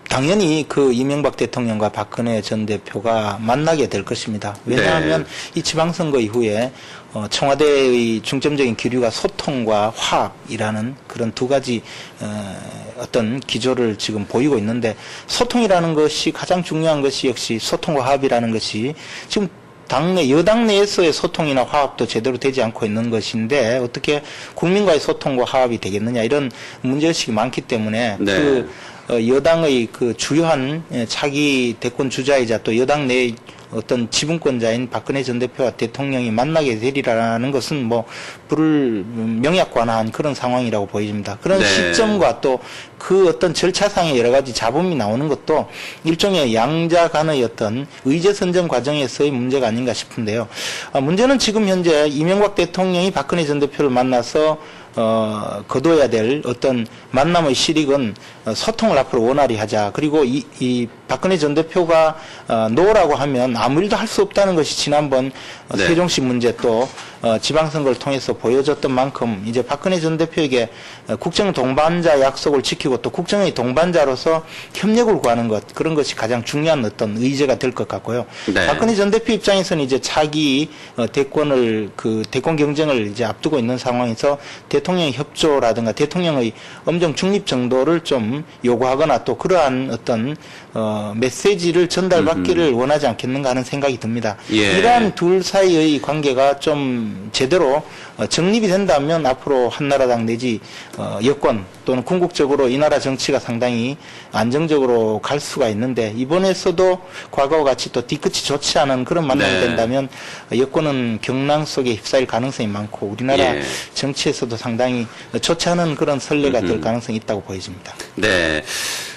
당연히 그 이명박 대통령과 박근혜 전 대표가 만나게 될 것입니다. 왜냐하면 이 지방선거 이후에 청와대의 중점적인 기류가 소통과 화합이라는 그런 두 가지 어떤 기조를 지금 보이고 있는데, 소통이라는 것이 가장 중요한 것이 역시 소통과 화합이라는 것이 지금 여당 내에서의 소통이나 화합도 제대로 되지 않고 있는 것인데 어떻게 국민과의 소통과 화합이 되겠느냐, 이런 문제의식이 많기 때문에 여당의 그 주요한 차기 대권 주자이자 또 여당 내의 어떤 지분권자인 박근혜 전 대표와 대통령이 만나게 되리라는 것은 뭐 명약관화한 그런 상황이라고 보입니다. 그런 시점과 또 그 어떤 절차상의 여러 가지 잡음이 나오는 것도 일종의 양자 간의 어떤 의제 선정 과정에서의 문제가 아닌가 싶은데요. 문제는 지금 현재 이명박 대통령이 박근혜 전 대표를 만나서 거둬야 될 어떤 만남의 실익은 소통을 앞으로 원활히 하자. 그리고 이 박근혜 전 대표가 노라고 하면 아무 일도 할 수 없다는 것이 지난번 세종시 문제 또 지방선거를 통해서 보여줬던 만큼 이제 박근혜 전 대표에게 국정 동반자 약속을 지키고 또 국정의 동반자로서 협력을 구하는 것, 그런 것이 가장 중요한 어떤 의제가 될 것 같고요. 박근혜 전 대표 입장에서는 이제 차기 대권 경쟁을 이제 앞두고 있는 상황에서 대통령의 협조라든가 대통령의 엄정 중립 정도를 좀 요구하거나 또 그러한 어떤 메시지를 전달받기를 원하지 않겠는가 하는 생각이 듭니다. 이러한 둘 사이의 관계가 좀 제대로 정립이 된다면 앞으로 한나라당 내지 여권 또는 궁극적으로 이 나라 정치가 상당히 안정적으로 갈 수가 있는데, 이번에서도 과거와 같이 또 뒤끝이 좋지 않은 그런 만남이 된다면 여권은 경랑 속에 휩싸일 가능성이 많고 우리나라 정치에서도 상당히 좋지 않은 그런 선례가 될 가능성이 있다고 보여집니다. 네.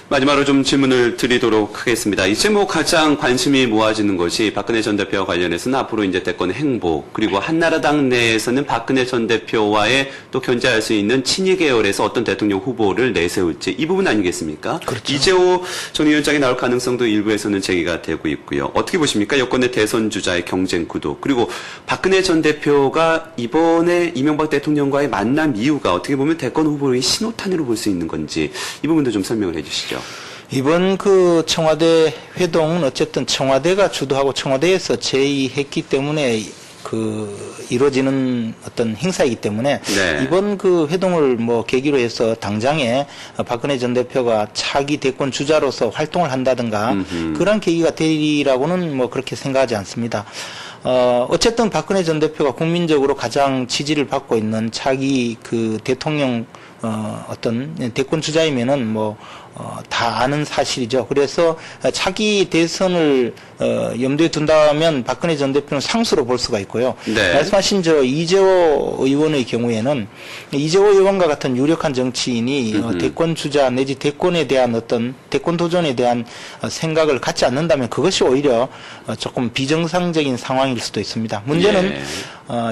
마지막으로 좀 질문을 드리도록 하겠습니다. 이제 뭐 가장 관심이 모아지는 것이 박근혜 전 대표와 관련해서는 앞으로 이제 대권 행보, 그리고 한나라당 내에서는 박근혜 전 대표와의 또 견제할 수 있는 친이 계열에서 어떤 대통령 후보를 내세울지, 이 부분 아니겠습니까? 그렇죠. 이재호 전 위원장이 나올 가능성도 일부에서는 제기가 되고 있고요. 어떻게 보십니까? 여권의 대선 주자의 경쟁 구도, 그리고 박근혜 전 대표가 이번에 이명박 대통령과의 만남 이유가 어떻게 보면 대권 후보의 신호탄으로 볼 수 있는 건지, 이 부분도 좀 설명을 해주시죠. 이번 그 청와대 회동은 어쨌든 청와대가 주도하고 청와대에서 제의했기 때문에 이루어지는 어떤 행사이기 때문에 이번 그 회동을 뭐 계기로 해서 당장에 박근혜 전 대표가 차기 대권 주자로서 활동을 한다든가 그런 계기가 되리라고는 뭐 그렇게 생각하지 않습니다. 어쨌든 박근혜 전 대표가 국민적으로 가장 지지를 받고 있는 차기 그 대통령 어떤 대권 주자이면은 다 아는 사실이죠. 그래서 차기 대선을 염두에 둔다면 박근혜 전 대표는 상수로 볼 수가 있고요. 말씀하신 이재호 의원의 경우에는 이재호 의원과 같은 유력한 정치인이 대권 주자 내지 대권에 대한 어떤 대권 도전에 대한 생각을 갖지 않는다면 그것이 오히려 조금 비정상적인 상황일 수도 있습니다. 문제는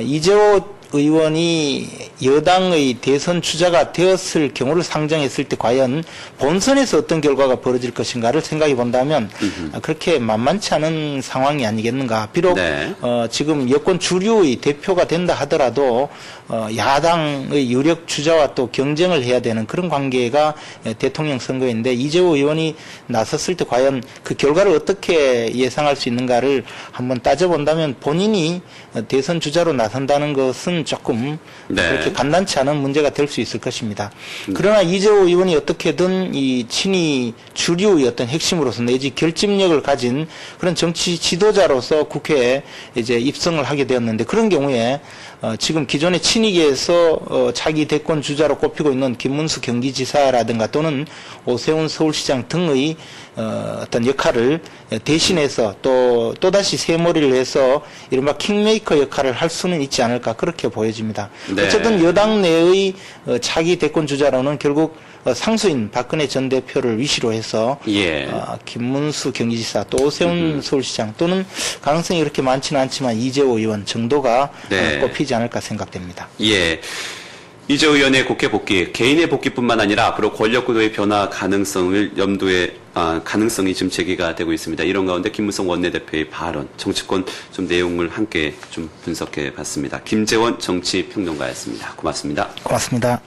이재호 의원이 여당의 대선 주자가 되었을 경우를 상정했을 때 과연 본선에서 어떤 결과가 벌어질 것인가를 생각해 본다면 그렇게 만만치 않은 상황이 아니겠는가. 비록 지금 여권 주류의 대표가 된다 하더라도 야당의 유력 주자와 또 경쟁을 해야 되는 그런 관계가 대통령 선거인데, 이재호 의원이 나섰을 때 과연 그 결과를 어떻게 예상할 수 있는가를 한번 따져본다면 본인이 대선 주자로 나선다는 것은 조금 그렇게 간단치 않은 문제가 될 수 있을 것입니다. 그러나 이재호 의원이 어떻게든 이 친이 주류의 어떤 핵심으로서 내지 결집력을 가진 그런 정치 지도자로서 국회에 이제 입성을 하게 되었는데, 그런 경우에 지금 기존의 친이계에서 차기 대권 주자로 꼽히고 있는 김문수 경기지사라든가 또는 오세훈 서울시장 등의 어떤 역할을 대신해서 또다시 새머리를 해서 이른바 킹메이커 역할을 할 수는 있지 않을까, 그렇게 보여집니다. 어쨌든 여당 내의 차기 대권 주자로는 결국 상수인 박근혜 전 대표를 위시로 해서 김문수 경기지사 또 오세훈 서울시장 또는 가능성이 그렇게 많지는 않지만 이재호 의원 정도가 꼽히지 않을까 생각됩니다. 이재호 의원의 국회 복귀, 개인의 복귀뿐만 아니라 앞으로 권력 구도의 변화 가능성을 가능성이 지금 제기가 되고 있습니다. 이런 가운데 김무성 원내대표의 발언, 정치권 좀 내용을 함께 좀 분석해 봤습니다. 김재원 정치평론가였습니다. 고맙습니다. 고맙습니다.